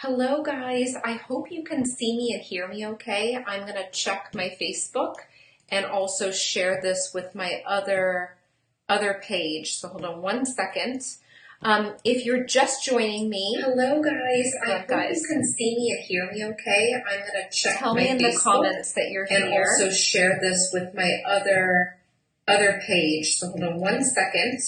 Hello guys, I hope you can see me and hear me okay. I'm going to check my Facebook and also share this with my other page. So hold on one second. If you're just joining me, hello guys, I hope you can see me and hear me okay. I'm going to check Tell my me in the Facebook comments that you're and here. also share this with my other page. So hold on one second.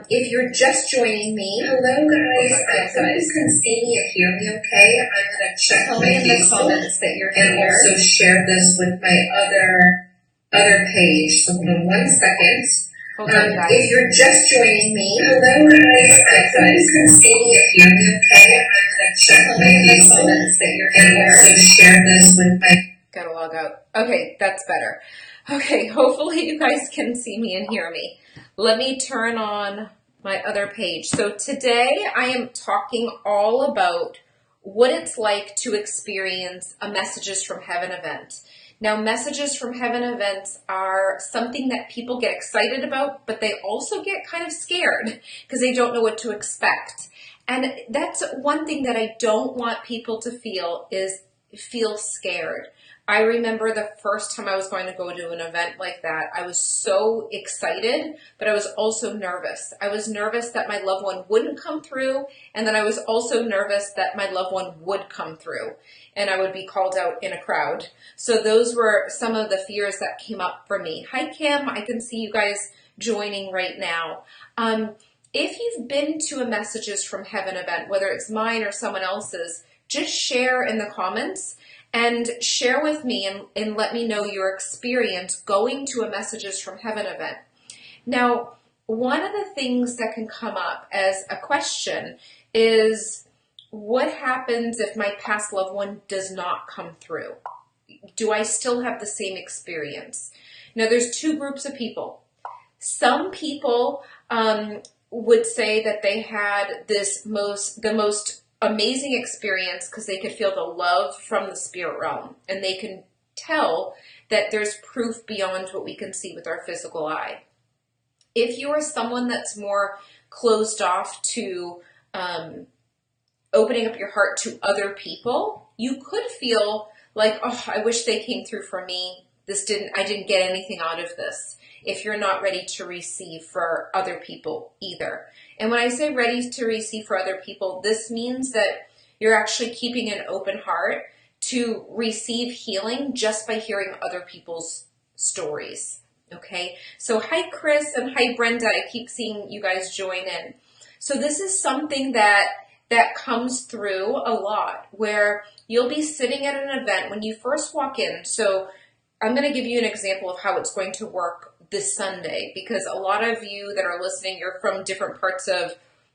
If you're just joining me, hello guys, I hope you can see me and hear me okay. I'm going to check Tell my me in the Facebook comments that you're and here. also share this with my other page. So hold on one second. If you're just joining me, hello guys, I hope you can see me and hear me okay. I'm going to check Tell my me in the Facebook comments that you're and here. also share this with my... Gotta log out. Okay, that's better. Okay, hopefully you guys can see me and hear me. Let me turn on my other page. So today I am talking all about what it's like to experience a Messages from Heaven event. Now, Messages from Heaven events are something that people get excited about, but they also get kind of scared because they don't know what to expect. And that's one thing that I don't want people to feel is feel scared. I remember the first time I was going to go to an event like that, I was so excited, but I was also nervous. I was nervous that my loved one wouldn't come through, and then I was also nervous that my loved one would come through, and I would be called out in a crowd. So those were some of the fears that came up for me. Hi, Kim. I can see you guys joining right now. If you've been to a Messages from Heaven event, whether it's mine or someone else's, just share in the comments and share with me and let me know your experience going to a Messages from Heaven event. Now, one of the things that can come up as a question is, what happens if my past loved one does not come through? Do I still have the same experience? Now, there's two groups of people. Some people would say that they had the most amazing experience because they could feel the love from the spirit realm, and they can tell that there's proof beyond what we can see with our physical eye. If you are someone that's more closed off to opening up your heart to other people, you could feel like, oh, I wish they came through for me. I didn't get anything out of this. If you're not ready to receive for other people either. And when I say ready to receive for other people, this means that you're actually keeping an open heart to receive healing just by hearing other people's stories. Okay, so hi Chris and hi Brenda. I keep seeing you guys join in. So this is something that comes through a lot, where you'll be sitting at an event when you first walk in. So I'm going to give you an example of how it's going to work this Sunday, because a lot of you that are listening, you're from different parts of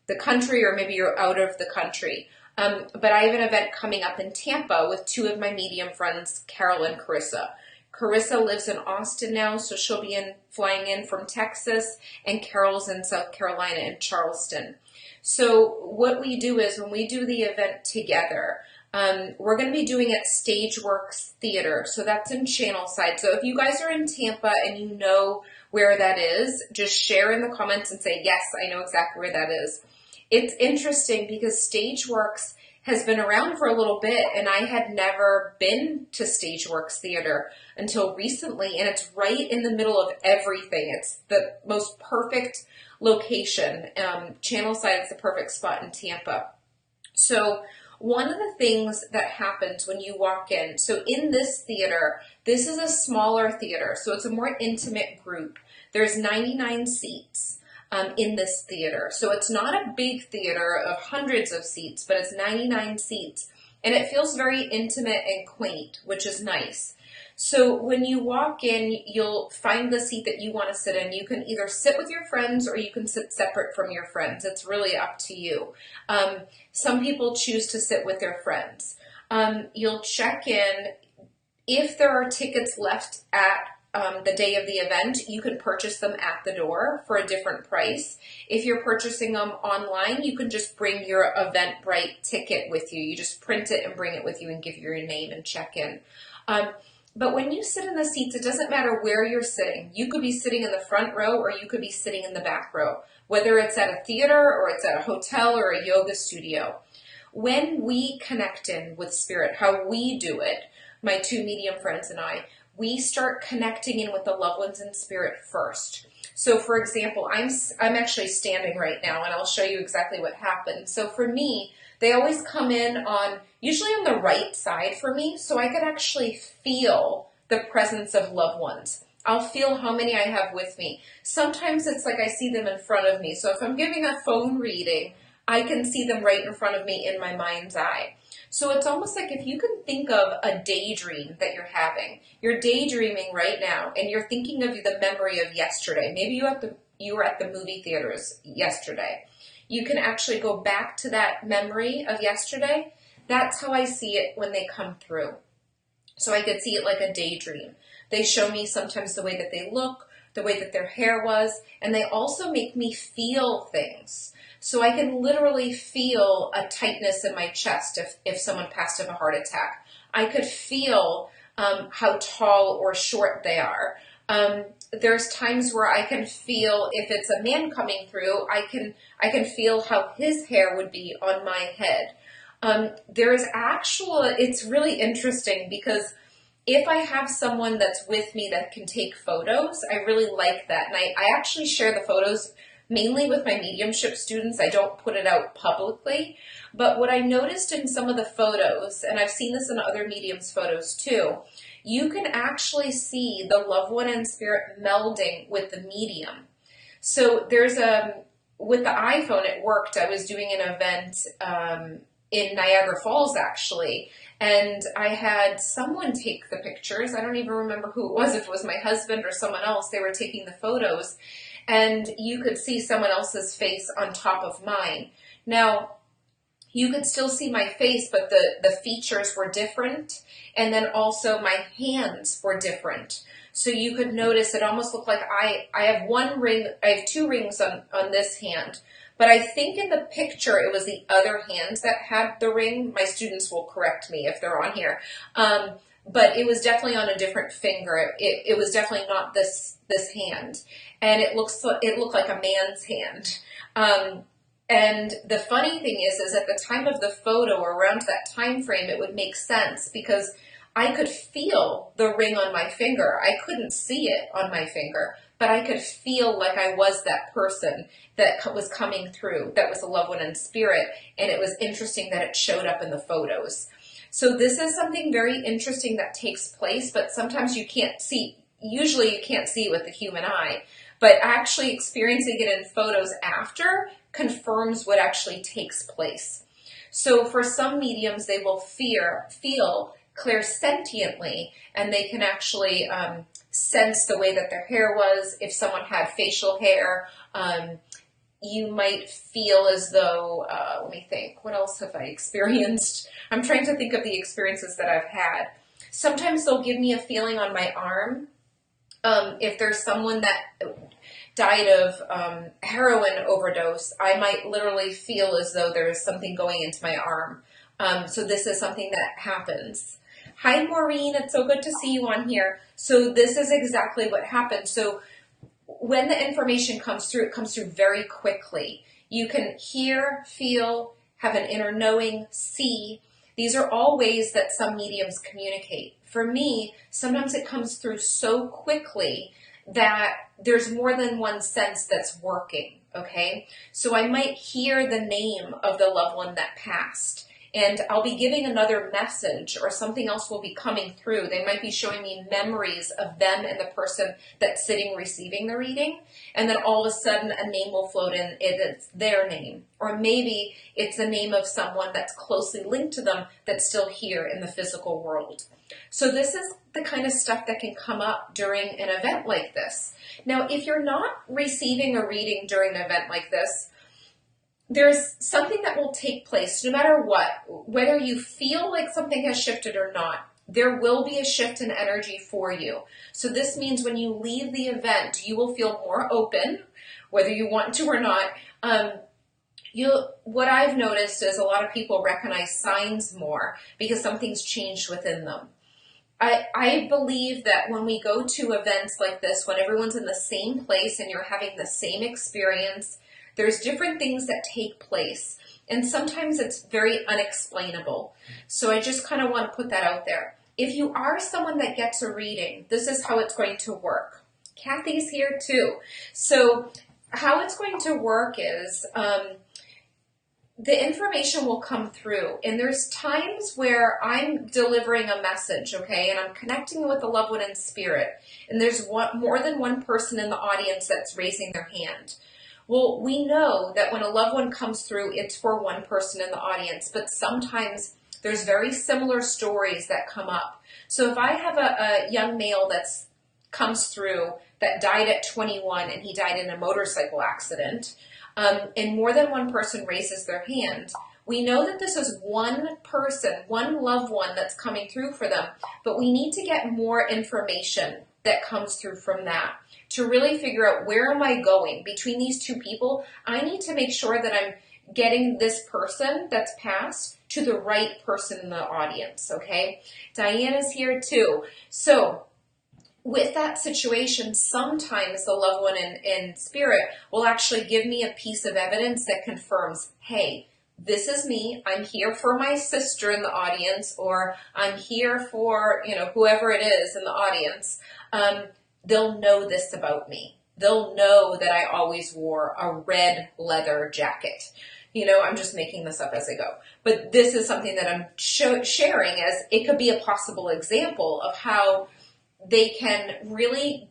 the country, or maybe you're out of the country. But I have an event coming up in Tampa with two of my medium friends, Carol and Carissa. Carissa lives in Austin now, so she'll be flying in from Texas, and Carol's in South Carolina in Charleston. So what we do is, when we do the event together, we're going to be doing it at Stageworks Theater. So that's in Channelside. So if you guys are in Tampa and you know where that is, just share in the comments and say, yes, I know exactly where that is. It's interesting because Stageworks has been around for a little bit, and I had never been to Stageworks Theater until recently, and it's right in the middle of everything. It's the most perfect location. Channelside is the perfect spot in Tampa. So one of the things that happens when you walk in, so in this theater, this is a smaller theater, so it's a more intimate group. There's 99 seats in this theater. So it's not a big theater of hundreds of seats, but it's 99 seats. And it feels very intimate and quaint, which is nice. So when you walk in, you'll find the seat that you want to sit in. You can either sit with your friends or you can sit separate from your friends. It's really up to you. Some people choose to sit with their friends. You'll check in. If there are tickets left at the day of the event, you can purchase them at the door for a different price. If you're purchasing them online, you can just bring your Eventbrite ticket with you. You just print it and bring it with you and give your name and check in. But when you sit in the seats, it doesn't matter where you're sitting. You could be sitting in the front row or you could be sitting in the back row, whether it's at a theater or it's at a hotel or a yoga studio. When we connect in with spirit, how we do it, my two medium friends and I, we start connecting in with the loved ones in spirit first. So for example, I'm actually standing right now, and I'll show you exactly what happened. So for me, they always come in usually on the right side for me, so I could actually feel the presence of loved ones. I'll feel how many I have with me. Sometimes it's like I see them in front of me. So if I'm giving a phone reading, I can see them right in front of me in my mind's eye. So it's almost like if you can think of a daydream that you're having. You're daydreaming right now, and you're thinking of the memory of yesterday. Maybe you were at the movie theaters yesterday. You can actually go back to that memory of yesterday. That's how I see it when they come through. So I could see it like a daydream. They show me sometimes the way that they look, the way that their hair was, and they also make me feel things. So I can literally feel a tightness in my chest if someone passed of a heart attack. I could feel how tall or short they are. There's times where I can feel, if it's a man coming through, I can feel how his hair would be on my head. It's really interesting because if I have someone that's with me that can take photos, I really like that. And I actually share the photos mainly with my mediumship students. I don't put it out publicly. But what I noticed in some of the photos, and I've seen this in other mediums' photos too, you can actually see the loved one and spirit melding with the medium. So with the iPhone, it worked. I was doing an event in Niagara Falls, actually, and I had someone take the pictures. I don't even remember who it was, if it was my husband or someone else. They were taking the photos, and you could see someone else's face on top of mine. Now, you could still see my face, but the features were different, and then also my hands were different. So you could notice it almost looked like I have one ring, I have two rings on this hand, but I think in the picture it was the other hand that had the ring. My students will correct me if they're on here. But it was definitely on a different finger. It was definitely not this hand. And it looked like a man's hand. And the funny thing is at the time of the photo, or around that time frame, it would make sense because I could feel the ring on my finger. I couldn't see it on my finger, but I could feel like I was that person that was coming through, that was a loved one in spirit. And it was interesting that it showed up in the photos. So this is something very interesting that takes place, but sometimes you can't see. Usually you can't see it with the human eye, but actually experiencing it in photos after confirms what actually takes place. So for some mediums, they will feel clairsentiently, and they can actually sense the way that their hair was. If someone had facial hair, you might feel as though, let me think, what else have I experienced? I'm trying to think of the experiences that I've had. Sometimes they'll give me a feeling on my arm. If there's someone that died of heroin overdose, I might literally feel as though there's something going into my arm. So this is something that happens. Hi, Maureen. It's so good to see you on here. So this is exactly what happened. So when the information comes through, it comes through very quickly. You can hear, feel, have an inner knowing, see. These are all ways that some mediums communicate. For me, sometimes it comes through so quickly that there's more than one sense that's working, okay? So I might hear the name of the loved one that passed, and I'll be giving another message, or something else will be coming through. They might be showing me memories of them and the person that's sitting receiving the reading, and then all of a sudden a name will float in, it's their name. Or maybe it's the name of someone that's closely linked to them that's still here in the physical world. So this is the kind of stuff that can come up during an event like this. Now, if you're not receiving a reading during an event like this, there's something that will take place no matter what, whether you feel like something has shifted or not. There will be a shift in energy for you. So this means when you leave the event, you will feel more open, whether you want to or not. What I've noticed is a lot of people recognize signs more because something's changed within them. I believe that when we go to events like this, when everyone's in the same place and you're having the same experience, there's different things that take place. And sometimes it's very unexplainable. So I just kind of want to put that out there. If you are someone that gets a reading, this is how it's going to work. Kathy's here too. So how it's going to work is the information will come through, and there's times where I'm delivering a message, okay, and I'm connecting with a loved one in spirit, and there's more than one person in the audience that's raising their hand. Well, we know that when a loved one comes through, it's for one person in the audience, but sometimes there's very similar stories that come up. So if I have a young male that's comes through that died at 21 and he died in a motorcycle accident, and more than one person raises their hand, we know that this is one person, one loved one that's coming through for them, but we need to get more information that comes through from that to really figure out, where am I going between these two people? I need to make sure that I'm getting this person that's passed to the right person in the audience, okay? Diana's here too. So with that situation, sometimes the loved one in spirit will actually give me a piece of evidence that confirms, hey, this is me. I'm here for my sister in the audience, or I'm here for, whoever it is in the audience. They'll know this about me. They'll know that I always wore a red leather jacket. I'm just making this up as I go. But this is something that I'm sharing, as it could be a possible example of how they can really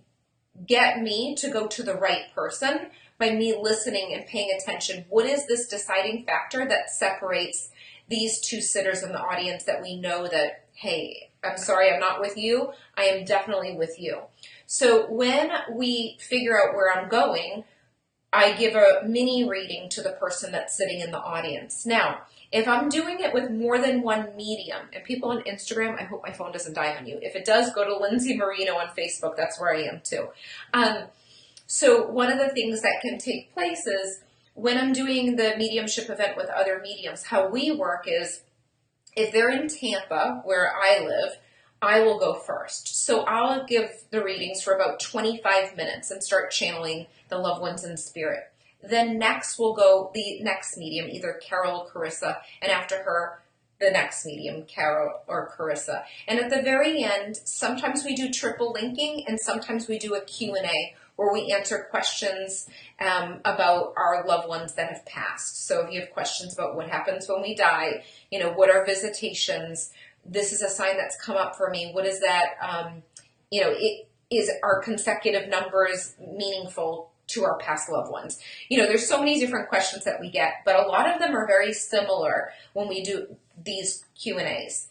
get me to go to the right person by me listening and paying attention. What is this deciding factor that separates these two sitters in the audience that we know that, hey, I'm sorry, I'm not with you. I am definitely with you. So when we figure out where I'm going, I give a mini reading to the person that's sitting in the audience. Now, if I'm doing it with more than one medium, and people on Instagram, I hope my phone doesn't die on you. If it does, go to Lindsay Marino on Facebook. That's where I am too. So one of the things that can take place is when I'm doing the mediumship event with other mediums, how we work is, if they're in Tampa, where I live, I will go first. So I'll give the readings for about 25 minutes and start channeling the loved ones in spirit. Then next will go the next medium, either Carol or Carissa, and after her, the next medium, Carol or Carissa. And at the very end, sometimes we do triple linking, and sometimes we do a Q&A where we answer questions about our loved ones that have passed. So if you have questions about what happens when we die, what are visitations, this is a sign that's come up for me. What is that? Is our consecutive numbers meaningful to our past loved ones? There's so many different questions that we get, but a lot of them are very similar when we do these Q&As.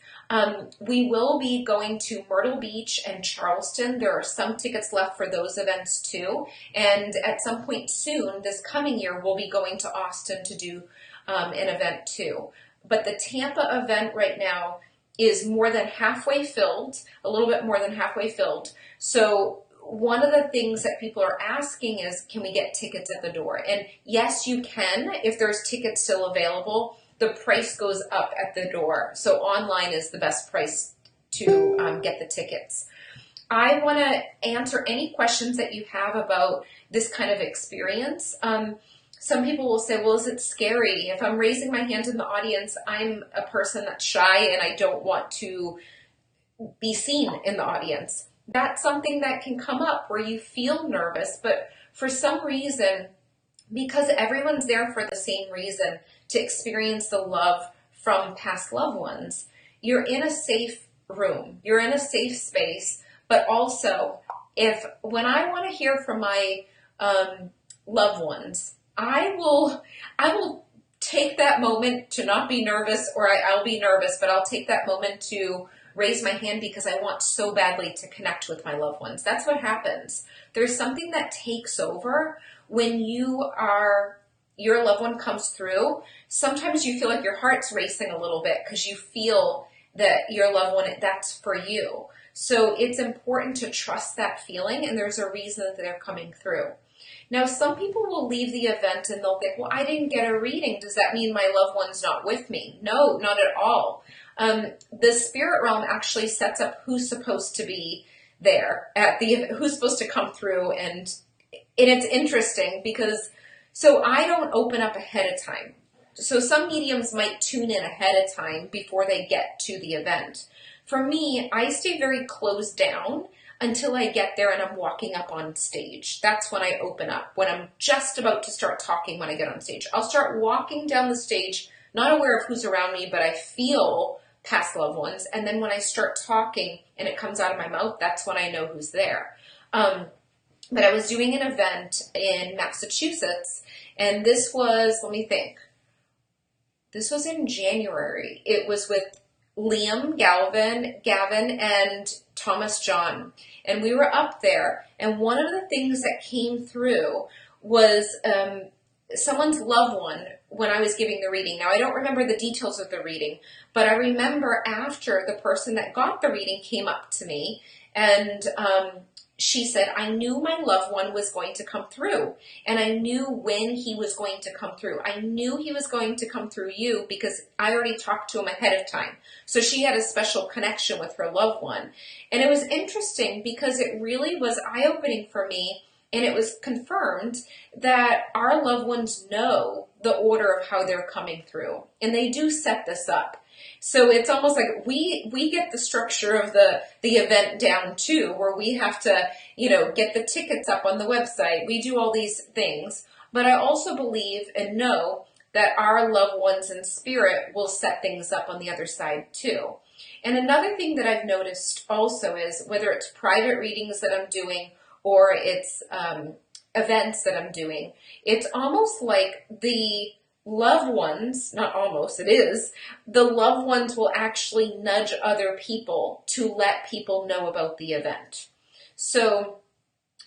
We will be going to Myrtle Beach and Charleston. There are some tickets left for those events too. And at some point soon, this coming year, we'll be going to Austin to do an event too. But the Tampa event right now is more than halfway filled, a little bit more than halfway filled. So one of the things that people are asking is, can we get tickets at the door? And yes, you can. If there's tickets still available, the price goes up at the door. So online is the best price to get the tickets. I want to answer any questions that you have about this kind of experience. Some people will say, well, is it scary? If I'm raising my hand in the audience, I'm a person that's shy and I don't want to be seen in the audience. That's something that can come up where you feel nervous, but for some reason, because everyone's there for the same reason, to experience the love from past loved ones, you're in a safe room, you're in a safe space, but also when I want to hear from my loved ones, I will take that moment to not be nervous, or I'll be nervous, but I'll take that moment to raise my hand because I want so badly to connect with my loved ones. That's what happens. There's something that takes over when your loved one comes through. Sometimes you feel like your heart's racing a little bit because you feel that your loved one, that's for you. So it's important to trust that feeling, and there's a reason that they're coming through. Now, some people will leave the event and they'll think, well, I didn't get a reading. Does that mean my loved one's not with me? No, not at all. The spirit realm actually sets up who's supposed to be there at who's supposed to come through. And it's interesting because, so I don't open up ahead of time. So some mediums might tune in ahead of time before they get to the event. For me, I stay very closed down until I get there and I'm walking up on stage. That's when I open up, when I'm just about to start talking when I get on stage. I'll start walking down the stage, not aware of who's around me, but I feel past loved ones. And then when I start talking and it comes out of my mouth, that's when I know who's there. But I was doing an event in Massachusetts, and this was, let me think, this was in January. It was with Liam, Gavin, and Thomas John. And we were up there, and one of the things that came through was someone's loved one when I was giving the reading. Now, I don't remember the details of the reading, but I remember after the person that got the reading came up to me, and she said, I knew my loved one was going to come through, and I knew when he was going to come through. I knew he was going to come through you because I already talked to him ahead of time. So she had a special connection with her loved one. And it was interesting because it really was eye-opening for me, and it was confirmed that our loved ones know the order of how they're coming through, and they do set this up. So it's almost like we get the structure of the event down too, where we have to, get the tickets up on the website. We do all these things. But I also believe and know that our loved ones in spirit will set things up on the other side too. And another thing that I've noticed also is whether it's private readings that I'm doing or it's events that I'm doing, it's almost like the loved ones, not almost, it is, the loved ones will actually nudge other people to let people know about the event. So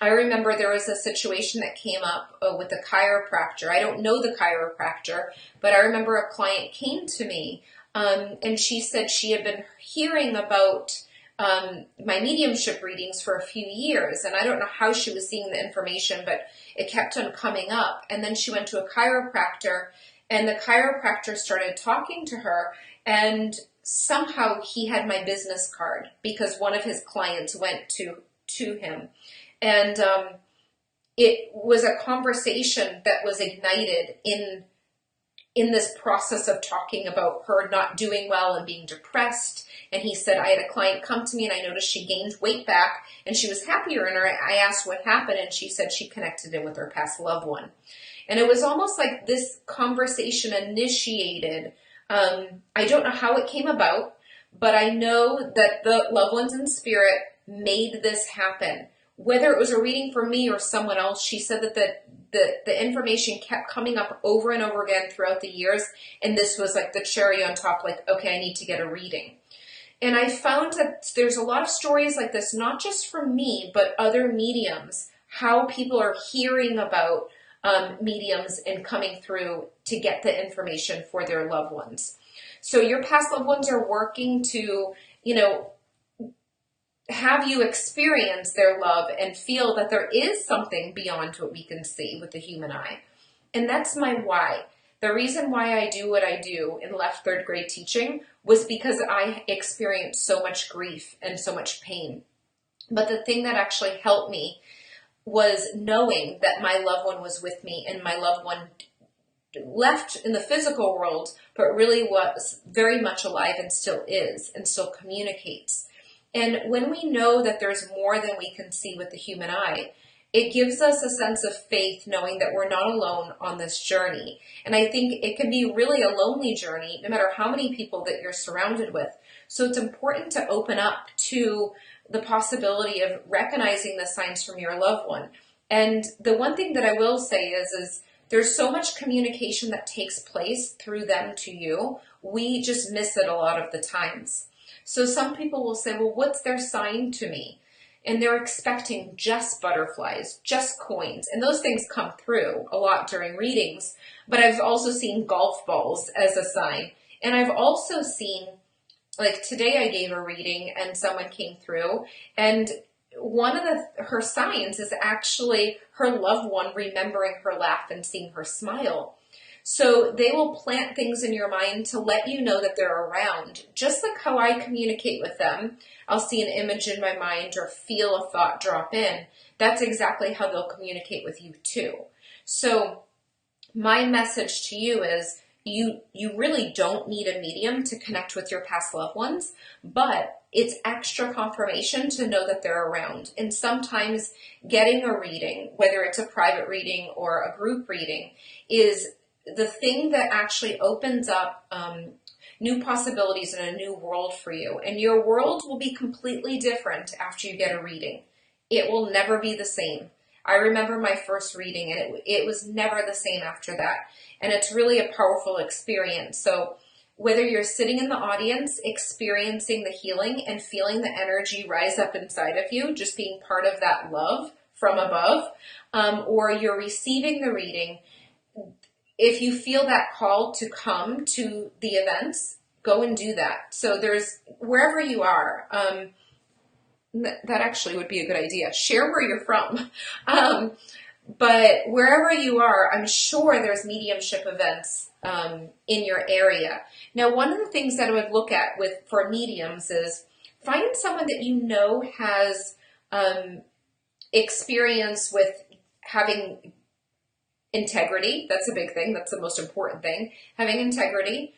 I remember there was a situation that came up with a chiropractor. I don't know the chiropractor, but I remember a client came to me and she said she had been hearing about my mediumship readings for a few years, and I don't know how she was seeing the information, but it kept on coming up. And then she went to a chiropractor, and the chiropractor started talking to her, and somehow he had my business card because one of his clients went to him. And it was a conversation that was ignited in this process of talking about her not doing well and being depressed. And he said, I had a client come to me and I noticed she gained weight back and she was happier. And I asked what happened, and she said she connected in with her past loved one. And it was almost like this conversation initiated. I don't know how it came about, but I know that the loved ones in spirit made this happen. Whether it was a reading for me or someone else, she said that the information kept coming up over and over again throughout the years. And this was like the cherry on top, like, okay, I need to get a reading. And I found that there's a lot of stories like this, not just from me, but other mediums, how people are hearing about mediums and coming through to get the information for their loved ones. So your past loved ones are working to, have you experience their love and feel that there is something beyond what we can see with the human eye. And that's my why. The reason why I do what I do in left third grade teaching was because I experienced so much grief and so much pain. But the thing that actually helped me was knowing that my loved one was with me, and my loved one left in the physical world, but really was very much alive and still is and still communicates. And when we know that there's more than we can see with the human eye, it gives us a sense of faith knowing that we're not alone on this journey. And I think it can be really a lonely journey, no matter how many people that you're surrounded with. So it's important to open up to the possibility of recognizing the signs from your loved one. And the one thing that I will say is there's so much communication that takes place through them to you. We just miss it a lot of the times. So some people will say, well, what's their sign to me? And they're expecting just butterflies, just coins. And those things come through a lot during readings. But I've also seen golf balls as a sign. And I've also seen, like today I gave a reading and someone came through. And one of her signs is actually her loved one remembering her laugh and seeing her smile. So they will plant things in your mind to let you know that they're around. Just like how I communicate with them, I'll see an image in my mind or feel a thought drop in. That's exactly how they'll communicate with you too. So my message to you is you really don't need a medium to connect with your past loved ones, but it's extra confirmation to know that they're around. And sometimes getting a reading, whether it's a private reading or a group reading, is the thing that actually opens up new possibilities and a new world for you. And your world will be completely different after you get a reading. It will never be the same. I remember my first reading, and it was never the same after that. And it's really a powerful experience. So whether you're sitting in the audience, experiencing the healing and feeling the energy rise up inside of you, just being part of that love from above, or you're receiving the reading, if you feel that call to come to the events, go and do that. So there's, wherever you are, that actually would be a good idea. Share where you're from. But wherever you are, I'm sure there's mediumship events in your area. Now, one of the things that I would look at for mediums is find someone that you know has experience with having integrity. That's a big thing. That's the most important thing. Having integrity.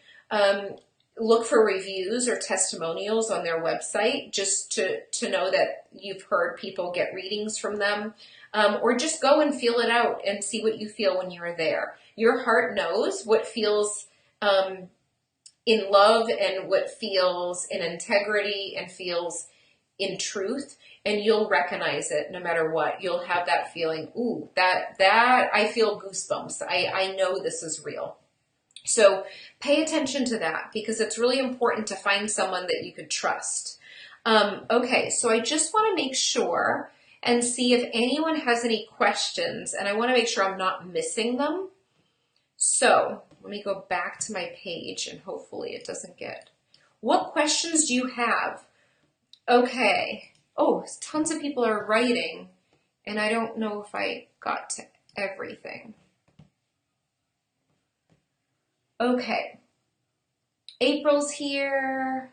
Look for reviews or testimonials on their website just to know that you've heard people get readings from them. Or just go and feel it out and see what you feel when you're there. Your heart knows what feels in love and what feels in integrity and feels in truth, and you'll recognize it no matter what. You'll have that feeling, ooh, that I feel goosebumps. I know this is real. So pay attention to that, because it's really important to find someone that you could trust. Okay, so I just want to make sure and see if anyone has any questions, and I want to make sure I'm not missing them. So let me go back to my page, and hopefully it doesn't get... What questions do you have? Okay. Oh, tons of people are writing, and I don't know if I got to everything. Okay. April's here.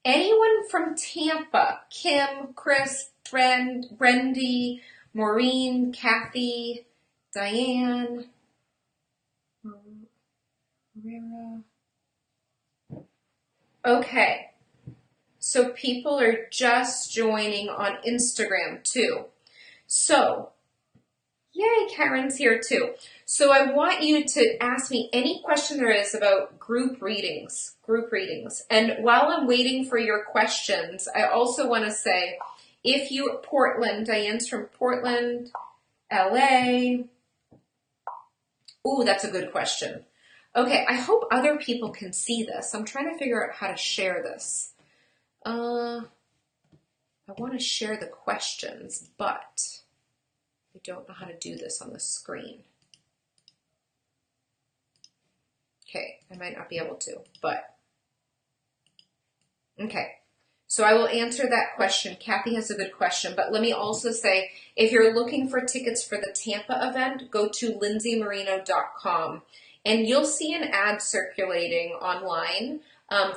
Anyone from Tampa? Kim, Chris, Brendy, Maureen, Kathy, Diane, Marina. Okay. So people are just joining on Instagram too. So, yay, Karen's here too. So I want you to ask me any question there is about group readings. And while I'm waiting for your questions, I also want to say, if you, Portland, Diane's from Portland, LA. Ooh, that's a good question. Okay, I hope other people can see this. I'm trying to figure out how to share this. I want to share the questions, but I don't know how to do this on the screen. Okay, I might not be able to, but okay. So I will answer that question. Kathy has a good question, but let me also say, if you're looking for tickets for the Tampa event, go to lindsaymarino.com, and you'll see an ad circulating online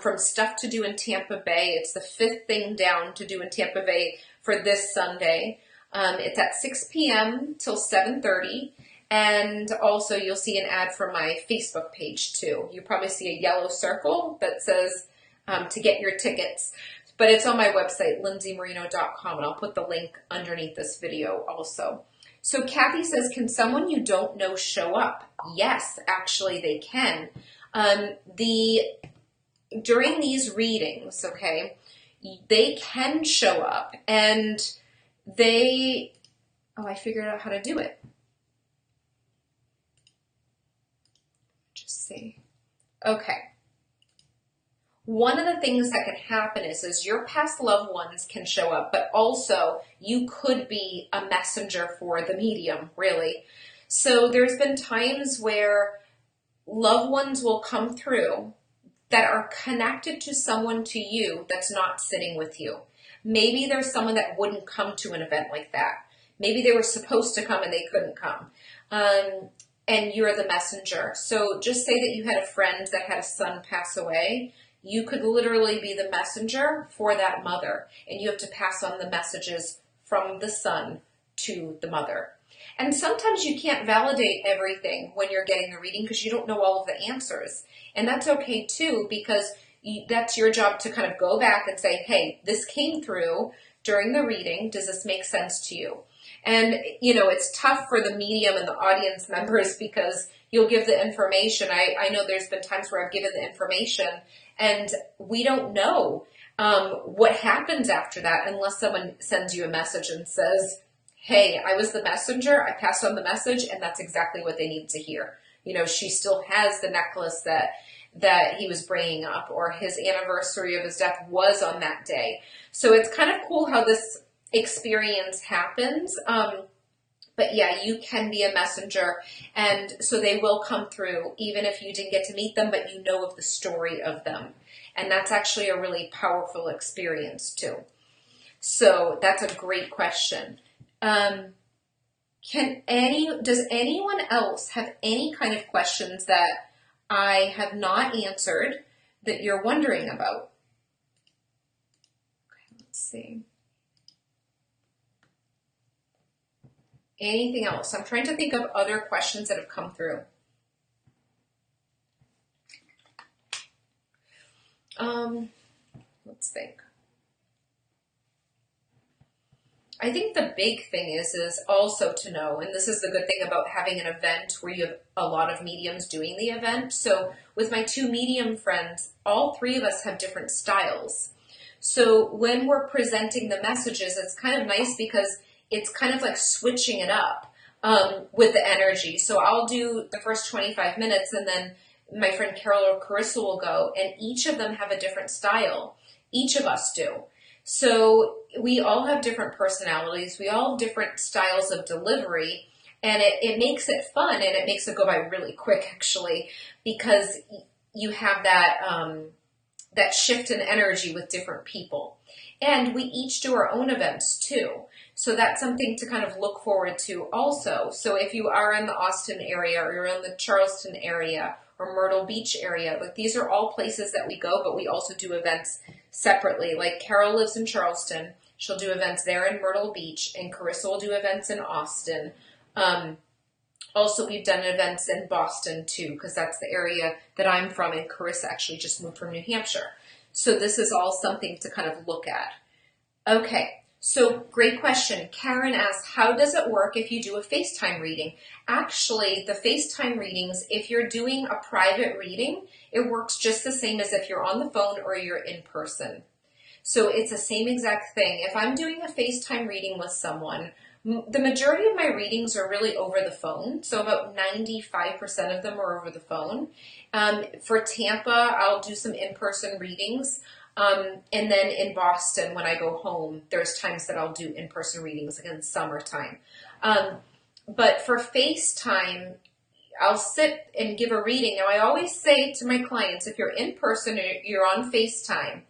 from stuff to do in Tampa Bay. It's the 5th thing down to do in Tampa Bay for this Sunday. It's at 6 p.m. till 7:30. And also you'll see an ad for my Facebook page too. You probably see a yellow circle that says to get your tickets. But it's on my website, lindsaymarino.com, and I'll put the link underneath this video also. So Kathy says, can someone you don't know show up? Yes, actually they can. During these readings, okay, they can show up, and I figured out how to do it. Just see. Okay. One of the things that can happen is your past loved ones can show up, but also you could be a messenger for the medium, really. So there's been times where loved ones will come through that are connected to someone to you that's not sitting with you. Maybe there's someone that wouldn't come to an event like that. Maybe they were supposed to come and they couldn't come. And you're the messenger. So just say that you had a friend that had a son pass away. You could literally be the messenger for that mother, and you have to pass on the messages from the son to the mother. And sometimes you can't validate everything when you're getting the reading because you don't know all of the answers. And that's okay too, because that's your job to kind of go back and say, hey, this came through during the reading. Does this make sense to you? And, it's tough for the medium and the audience members because you'll give the information. I know there's been times where I've given the information and we don't know what happens after that unless someone sends you a message and says, hey, I was the messenger, I passed on the message, and that's exactly what they need to hear. She still has the necklace that he was bringing up, or his anniversary of his death was on that day. So it's kind of cool how this experience happens. But yeah, you can be a messenger, and so they will come through even if you didn't get to meet them, but you know of the story of them. And that's actually a really powerful experience too. So that's a great question. Does anyone else have any kind of questions that I have not answered that you're wondering about? Okay, let's see. Anything else? I'm trying to think of other questions that have come through. Let's think. I think the big thing is also to know, and this is the good thing about having an event where you have a lot of mediums doing the event. So with my two medium friends, all three of us have different styles. So when we're presenting the messages, it's kind of nice because it's kind of like switching it up with the energy. So I'll do the first 25 minutes and then my friend Carol or Carissa will go, and each of them have a different style. Each of us do. So we all have different personalities. We all have different styles of delivery, and it makes it fun, and it makes it go by really quick, actually, because you have that shift in energy with different people. And we each do our own events too. So that's something to kind of look forward to also. So if you are in the Austin area or you're in the Charleston area or Myrtle Beach area, like these are all places that we go, but we also do events separately. Like Carol lives in Charleston. She'll do events there in Myrtle Beach, and Carissa will do events in Austin. Also, we've done events in Boston too, because that's the area that I'm from, and Carissa actually just moved from New Hampshire. So this is all something to kind of look at. Okay, so great question. Karen asks, how does it work if you do a FaceTime reading? Actually, the FaceTime readings, if you're doing a private reading, it works just the same as if you're on the phone or you're in person. So it's the same exact thing. If I'm doing a FaceTime reading with someone, the majority of my readings are really over the phone. So about 95% of them are over the phone. For Tampa, I'll do some in-person readings. And then in Boston, when I go home, there's times that I'll do in-person readings, like in summertime. But for FaceTime, I'll sit and give a reading. Now, I always say to my clients, if you're in person or you're on FaceTime,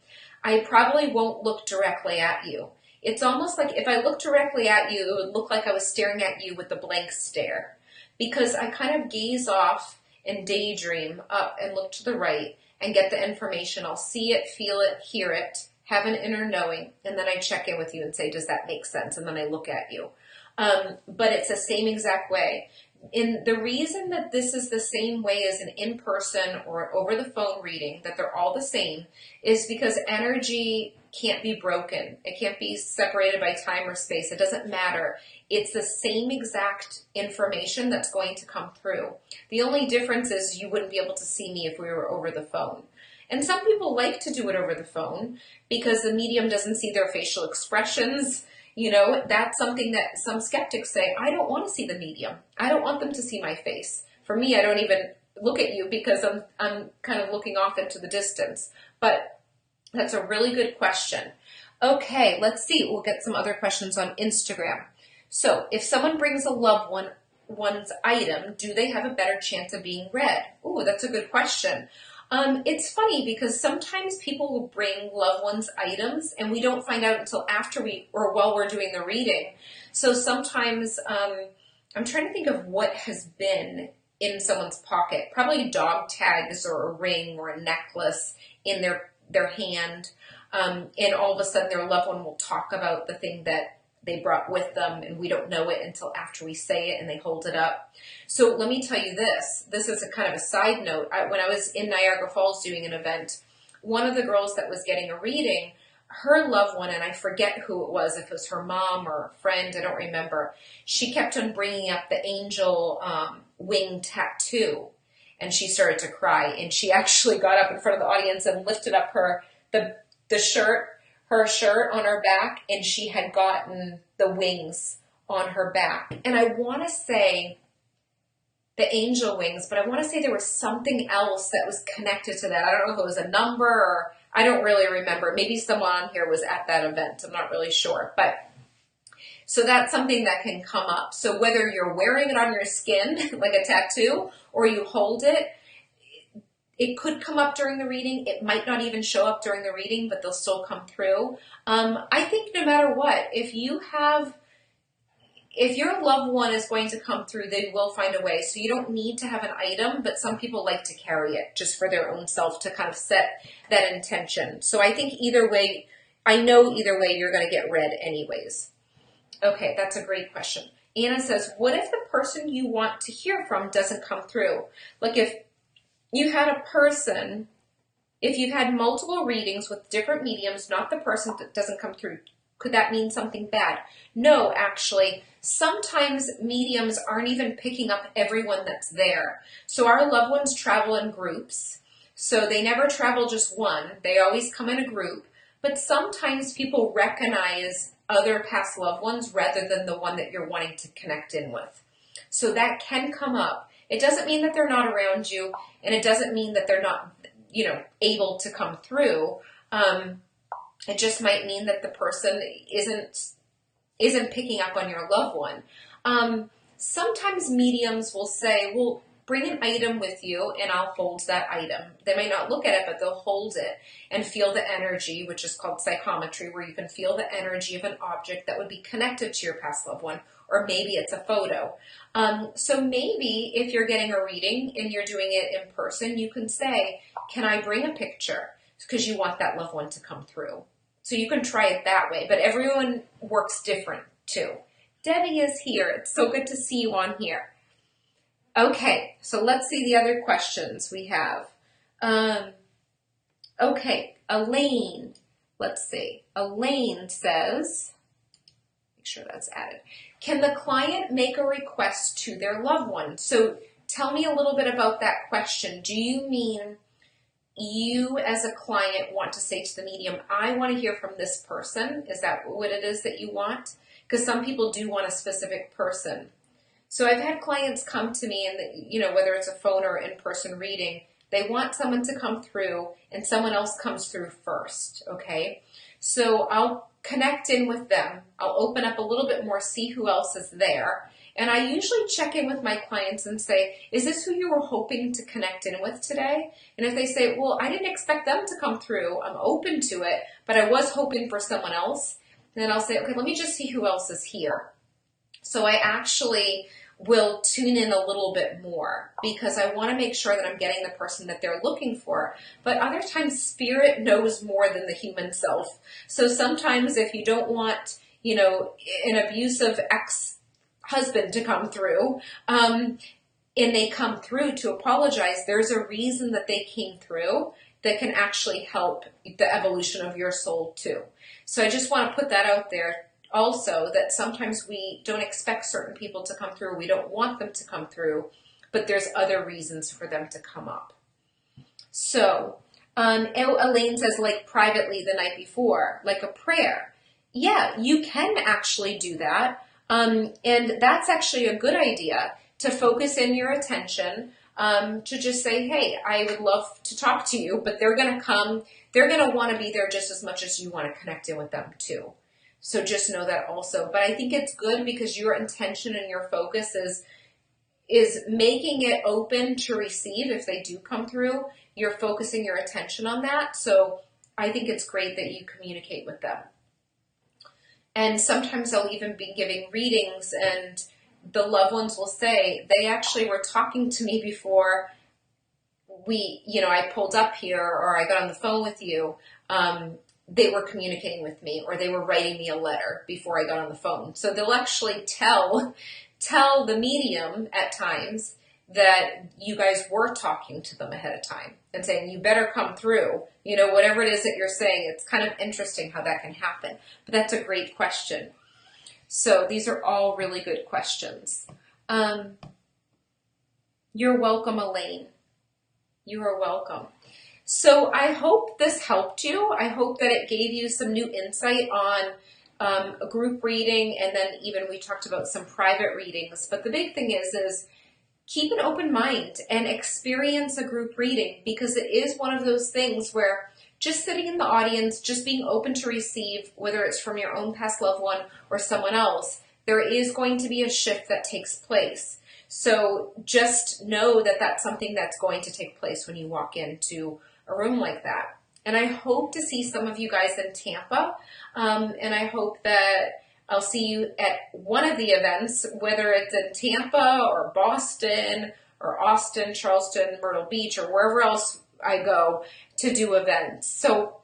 I probably won't look directly at you. It's almost like if I look directly at you, it would look like I was staring at you with a blank stare, because I kind of gaze off and daydream up and look to the right and get the information. I'll see it, feel it, hear it, have an inner knowing, and then I check in with you and say, does that make sense? And then I look at you. But it's the same exact way. And the reason that this is the same way as an in-person or over the phone reading, that they're all the same, is because energy can't be broken. It can't be separated by time or space. It doesn't matter. It's the same exact information that's going to come through. The only difference is you wouldn't be able to see me if we were over the phone. And some people like to do it over the phone because the medium doesn't see their facial expressions. You know, that's something that some skeptics say, I don't want to see the medium. I don't want them to see my face. For me, I don't even look at you because I'm kind of looking off into the distance. But that's a really good question. Okay, let's see. We'll get some other questions on Instagram. So if someone brings a loved one's item, do they have a better chance of being read? Ooh, that's a good question. It's funny because sometimes people will bring loved ones' items and we don't find out until after or while we're doing the reading. So sometimes, I'm trying to think of what has been in someone's pocket. Probably dog tags or a ring or a necklace in their hand. And all of a sudden their loved one will talk about the thing that they brought with them, and we don't know it until after we say it and they hold it up. So let me tell you this. This is a kind of a side note. When I was in Niagara Falls doing an event, one of the girls that was getting a reading, her loved one, and I forget who it was, if it was her mom or a friend, I don't remember, she kept on bringing up the angel wing tattoo, and she started to cry, and she actually got up in front of the audience and lifted up her shirt on her back, and she had gotten the wings on her back. And I want to say the angel wings, but I want to say there was something else that was connected to that. I don't know if it was a number, or I don't really remember. Maybe someone on here was at that event. I'm not really sure. But so that's something that can come up. So whether you're wearing it on your skin, like a tattoo, or you hold it, it could come up during the reading. It might not even show up during the reading, but they'll still come through. I think no matter what, if your loved one is going to come through, they will find a way. So you don't need to have an item, but some people like to carry it just for their own self to kind of set that intention. So I think either way, I know either way you're going to get read anyways. Okay, that's a great question. Anna says, what if the person you want to hear from doesn't come through? Like if you had a person, if you've had multiple readings with different mediums, not the person that doesn't come through, could that mean something bad? No, actually. Sometimes mediums aren't even picking up everyone that's there. So our loved ones travel in groups. So they never travel just one. They always come in a group. But sometimes people recognize other past loved ones rather than the one that you're wanting to connect in with. So that can come up. It doesn't mean that they're not around you, and it doesn't mean that they're not, able to come through. It just might mean that the person isn't picking up on your loved one. Sometimes mediums will say, well, bring an item with you and I'll hold that item. They may not look at it, but they'll hold it and feel the energy, which is called psychometry, where you can feel the energy of an object that would be connected to your past loved one, or maybe it's a photo. So maybe if you're getting a reading and you're doing it in person, you can say, can I bring a picture? Because you want that loved one to come through. So you can try it that way, but everyone works different too. Debbie is here. It's so good to see you on here. Okay, so let's see the other questions we have. Okay, Elaine, let's see. Elaine says, make sure that's added. Can the client make a request to their loved one? So tell me a little bit about that question. Do you mean you as a client want to say to the medium, I want to hear from this person? Is that what it is that you want? Because some people do want a specific person. So I've had clients come to me and, whether it's a phone or in-person reading, they want someone to come through and someone else comes through first, okay? So I'll connect in with them. I'll open up a little bit more, see who else is there. And I usually check in with my clients and say, is this who you were hoping to connect in with today? And if they say, well, I didn't expect them to come through, I'm open to it, but I was hoping for someone else, then I'll say, okay, let me just see who else is here. So I actually will tune in a little bit more because I want to make sure that I'm getting the person that they're looking for. But other times, spirit knows more than the human self. So sometimes if you don't want, an abusive ex-husband to come through, and they come through to apologize, there's a reason that they came through that can actually help the evolution of your soul too. So I just want to put that out there also, that sometimes we don't expect certain people to come through. We don't want them to come through, but there's other reasons for them to come up. So Elaine says, like privately the night before, like a prayer. Yeah, you can actually do that. And that's actually a good idea, to focus in your attention, to just say, hey, I would love to talk to you, but they're going to come, they're going to want to be there just as much as you want to connect in with them too. So just know that also. But I think it's good because your intention and your focus is making it open to receive. If they do come through, you're focusing your attention on that. So I think it's great that you communicate with them. And sometimes I'll even be giving readings and the loved ones will say, they actually were talking to me before I pulled up here or I got on the phone with you. they were communicating with me or they were writing me a letter before I got on the phone. So they'll actually tell the medium at times that you guys were talking to them ahead of time and saying, you better come through, you know, whatever it is that you're saying. It's kind of interesting how that can happen, but that's a great question. So these are all really good questions. You're welcome, Elaine. You are welcome. So I hope this helped you. I hope that it gave you some new insight on a group reading, and then even we talked about some private readings. But the big thing is keep an open mind and experience a group reading, because it is one of those things where just sitting in the audience, just being open to receive, whether it's from your own past loved one or someone else, there is going to be a shift that takes place. So just know that that's something that's going to take place when you walk into a room like that. And I hope to see some of you guys in Tampa. And I hope that I'll see you at one of the events, whether it's in Tampa or Boston or Austin, Charleston, Myrtle Beach, or wherever else I go to do events. So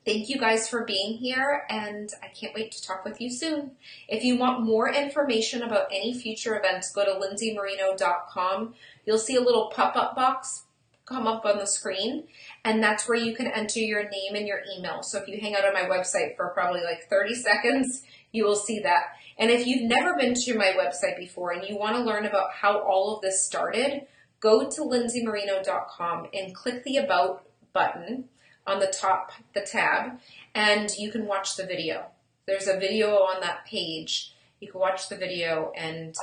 thank you guys for being here, and I can't wait to talk with you soon. If you want more information about any future events, go to lindsaymarino.com. You'll see a little pop-up box come up on the screen, and that's where you can enter your name and your email. So if you hang out on my website for probably like 30 seconds, you will see that. And if you've never been to my website before and you want to learn about how all of this started, go to lindsaymarino.com and click the About button on the top, the tab, and you can watch the video. There's a video on that page. You can watch the video and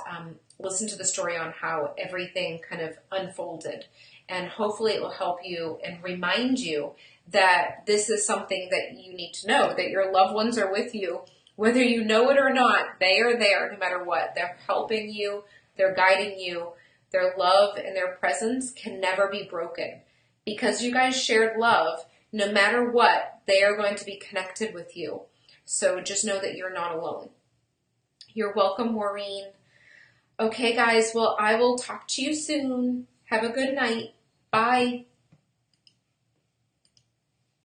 listen to the story on how everything kind of unfolded. And hopefully it will help you and remind you that this is something that you need to know, that your loved ones are with you. Whether you know it or not, they are there no matter what. They're helping you. They're guiding you. Their love and their presence can never be broken. Because you guys shared love, no matter what, they are going to be connected with you. So just know that you're not alone. You're welcome, Maureen. Okay, guys, well, I will talk to you soon. Have a good night. Bye.